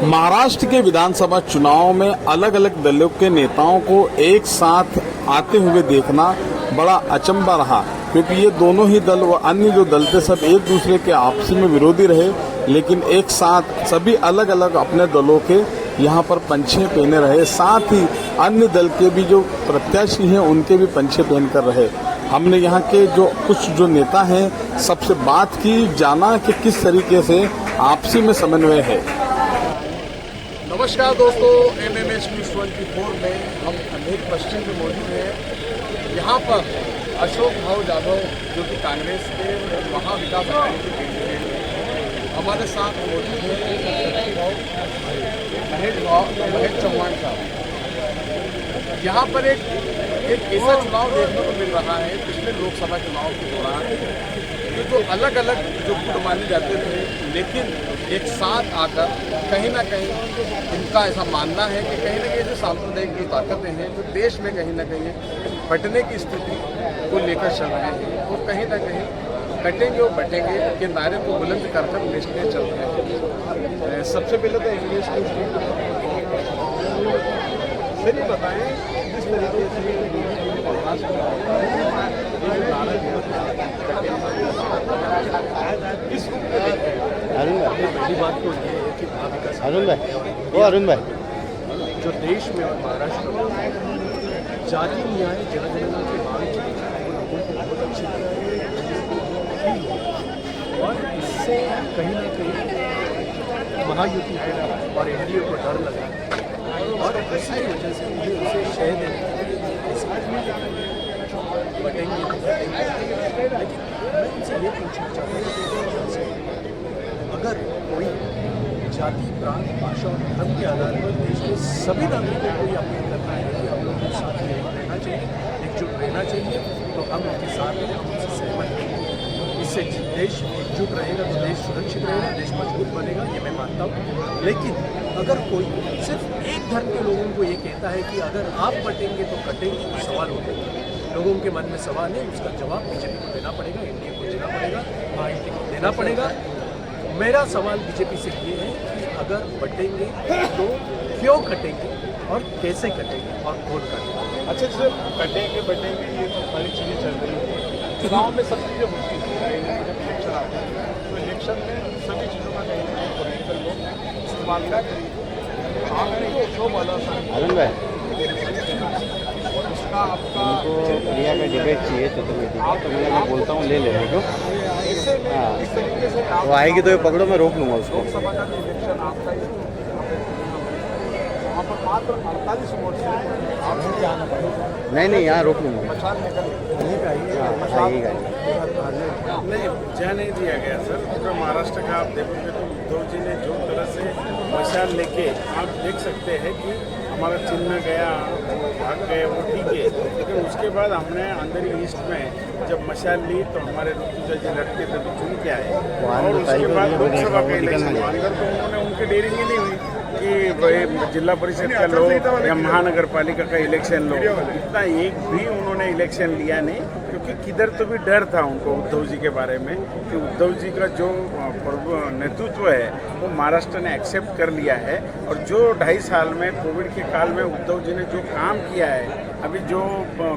महाराष्ट्र के विधानसभा चुनाव में अलग अलग दलों के नेताओं को एक साथ आते हुए देखना बड़ा अचंभा रहा, क्योंकि ये दोनों ही दल व अन्य जो दल थे सब एक दूसरे के आपसी में विरोधी रहे, लेकिन एक साथ सभी अलग अलग अपने दलों के यहाँ पर पंचे पहने रहे। साथ ही अन्य दल के भी जो प्रत्याशी हैं उनके भी पंचे पहन कर रहे। हमने यहाँ के कुछ नेता हैं सबसे बात की, जाना कि किस तरीके से आपसी में समन्वय है। नमस्कार दोस्तों, MMS News 24 में हम अनेक पश्चिम में मौजूद हैं। यहाँ पर अशोक भाऊ यादव जो कि कांग्रेस के महाविकास अघाड़ी के कैंडिडेट हैं, हमारे साथ मौजूद हैं महेश चौहान साहब। यहाँ पर एक ऐसा चुनाव देखने को मिल रहा है पिछले लोकसभा चुनाव के दौरान जो अलग अलग जो गुट माने जाते थे, लेकिन एक साथ आकर कहीं ना कहीं इनका ऐसा मानना है कि कहीं ना कहीं जो सांप्रदायिक जो ताकतें हैं जो देश में कहीं ना कहीं बंटने की स्थिति को लेकर चल रहे हैं और कहीं ना कहीं कटेंगे और बटेंगे के नारे को बुलंद कर लेकर चल रहे हैं। सबसे पहले तो इंग्लिश सर बताएं जिस तरीके से पहली बात तो ये है कि अरुण भाई जो देश में और महाराष्ट्र में जाति न्याय जनगणना की मांग की लोगों को बहुत अच्छी तरह और इससे कहीं ना कहीं महायुति को और एनडीए को डर लगा और इसी वजह से मुझे उसे शह देने बटेंगे। लेकिन मैं उनसे ये पूछना चाहता हूँ, अगर कोई जाति, प्रांत, भाषा और धर्म के आधार पर देश के सभी नागरिकों को ये अपील करना है कि हम लोग के साथ रहना चाहिए, एकजुट रहना चाहिए, तो हम उनके साथ हैं, हम उनसे सहमत हैं। इससे देश एकजुट रहेगा तो देश सुरक्षित रहेगा, देश मजबूत बनेगा, ये मैं मानता हूँ। लेकिन अगर कोई सिर्फ एक धर्म के लोगों को ये कहता है कि अगर आप बटेंगे तो कटेंगे, तो सवाल होता है। लोगों के मन में सवाल है, उसका जवाब बीजेपी को देना पड़ेगा, एनडीए को देना पड़ेगा, आईटी को देना पड़ेगा। मेरा सवाल बीजेपी से ये है कि अगर बटेंगे तो क्यों कटेंगे और कैसे कटेंगे और कौन कटेंगे। अच्छा सर, कटेंगे बटेंगे ये तो सारी चीज़ें चल रही हैं। चुनाव में सब चीज़ें होती हैं, जब इलेक्शन आते हैं तो इलेक्शन में सभी चीज़ों का कहीं ना कहीं पॉलिटिकल लोग इस्तेमाल करते हैं। आपने जो बोला सर उसका आपका इंडिया का डिबेट चाहिए तो मैं बोलता हूँ ले लेने को। हाँ, वो आएगी तो ये पकड़ो, मैं रोक लूँगा उसको। लोकसभा का इलेक्शन आपका वहाँ पर मात्र 48 वोट से नहीं यहाँ रोक लूँगा। नहीं जय नहीं दिया गया सर, पूरा महाराष्ट्र का आप देखोगे तो उद्धव जी ने जो तरह से मशाल लेके आप देख सकते हैं कि हमारा चिन्ह गया, भाग गए, वो ठीक है। लेकिन उसके बाद हमने अंदर ईस्ट में जब मशाल ली तो हमारे ऋतुजा जी लड़के थे तो चुन के आए, और उसके बाद लोकसभा का इलेक्शन अंदर तो उन्होंने उनकी डेयरिंग ही नहीं हुई कि जिला परिषद का लो या महानगर पालिका का इलेक्शन लो, इतना एक भी उन्होंने इलेक्शन लिया नहीं, क्योंकि किधर तो भी डर था उनको उद्धव जी के बारे में कि उद्धव जी का जो नेतृत्व है वो महाराष्ट्र ने एक्सेप्ट कर लिया है। और जो 2.5 साल में कोविड के काल में उद्धव जी ने जो काम किया है, अभी जो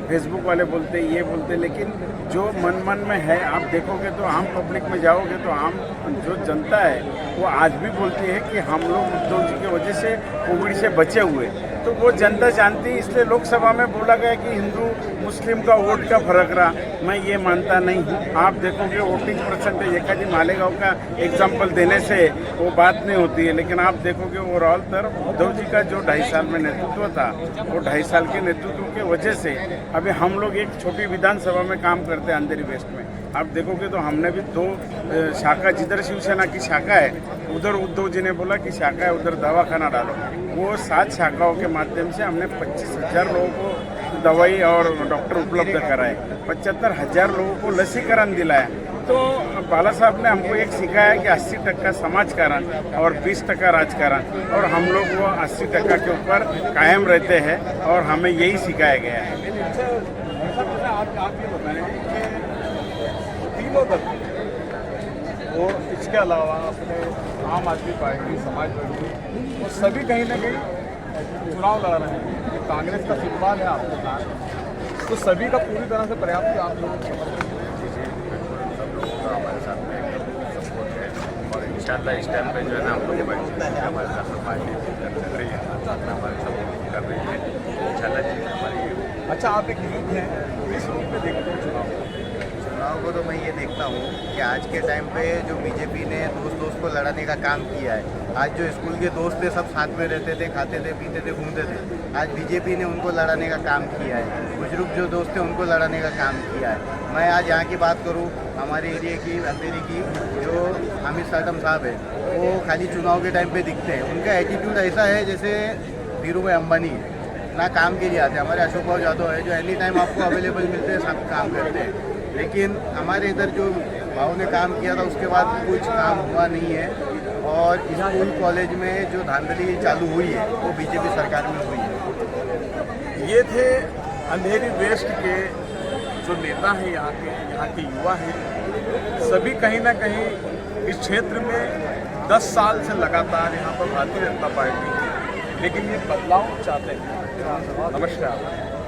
फेसबुक वाले बोलते ये बोलते, लेकिन जो मन में है आप देखोगे तो आम पब्लिक में जाओगे तो आम जो जनता है वो आज भी बोलती है कि हम लोग उद्धव जी की वजह से कोविड से बचे हुए, तो वो जनता जानती है। इसलिए लोकसभा में बोला गया कि हिंदू मुस्लिम का वोट का फर्क रहा, मैं ये मानता नहीं हूँ। आप देखोगे वोटिंग परसेंटेज एकाजी मालेगांव का एग्जाम्पल देने से वो बात नहीं होती है, लेकिन आप देखोगे ओवरऑल तरफ उद्धव जी का जो 2.5 साल में नेतृत्व था, वो 2.5 साल के नेतृत्व के वजह से अभी हम लोग एक छोटी विधानसभा में काम करते हैं अंधेरी वेस्ट में। आप देखोगे तो हमने भी 2 शाखा, जिधर शिवसेना की शाखा है उधर उद्धव जी ने बोला कि शाखा है उधर दवाखाना डालो, वो 7 शाखाओं के माध्यम से हमने 25,000 लोगों को दवाई और डॉक्टर उपलब्ध कराए, 75,000 लोगों को लसीकरण दिलाया। तो बाला साहब ने हमको एक सिखाया कि 80% समाजकारण और 20% राजकारण, और हम लोग वो 80% के ऊपर कायम रहते हैं और हमें यही सिखाया गया है। आप ये बताएं कि तीनों दल वो इसके अलावा अपने आम आदमी पार्टी, समाजवादी, वो सभी कहीं ना कहीं चुनाव लड़ रहे हैं। ये कांग्रेस का फुटबॉल है आपके साथ, तो सभी का पूरी तरह से पर्याप्त आप लोगों को समर्थन सब लोगों का हमारे साथ में सपोर्ट है और इंशाल्लाह इस टाइम पे जो है ना हम लोग हमारे साथ में पार्टी कर रही है, साथ में हमारे सपोर्ट कर रही है, इंशाल्लाह चीज़ हमारी है। अच्छा, आप एक यूथ हैं, किस रूप में देखते हैं चुनाव? चुनाव को तो मैं ये देखता हूँ कि आज के टाइम पे जो बीजेपी ने दोस्त को लड़ाने का काम किया है, आज जो स्कूल के दोस्त थे सब साथ में रहते थे, खाते थे, पीते थे, घूमते थे, आज बीजेपी ने उनको लड़ाने का काम किया है। बुजुर्ग जो दोस्त थे उनको लड़ाने का काम किया है। मैं आज यहाँ की बात करूँ, हमारे एरिया की अंधेरी की, जो हामिद साटम साहब है, वो खाली चुनाव के टाइम पे दिखते हैं। उनका एटीट्यूड ऐसा है जैसे धीरू भाई अंबानी है, ना काम के लिए आते। हमारे अशोक भाव यादव है जो एनी टाइम आपको अवेलेबल मिलते हैं, सब काम करते हैं। लेकिन हमारे इधर जो भाव ने काम किया था उसके बाद कुछ काम हुआ नहीं है, और स्कूल कॉलेज में जो धांधली चालू हुई है वो बीजेपी सरकार में हुई है। ये थे अंधेरी वेस्ट के जो नेता हैं, यहाँ के युवा हैं, सभी कहीं ना कहीं इस क्षेत्र में 10 साल से लगातार यहाँ पर भारतीय जनता पार्टी है, लेकिन ये बदलाव चाहते हैं। नमस्कार।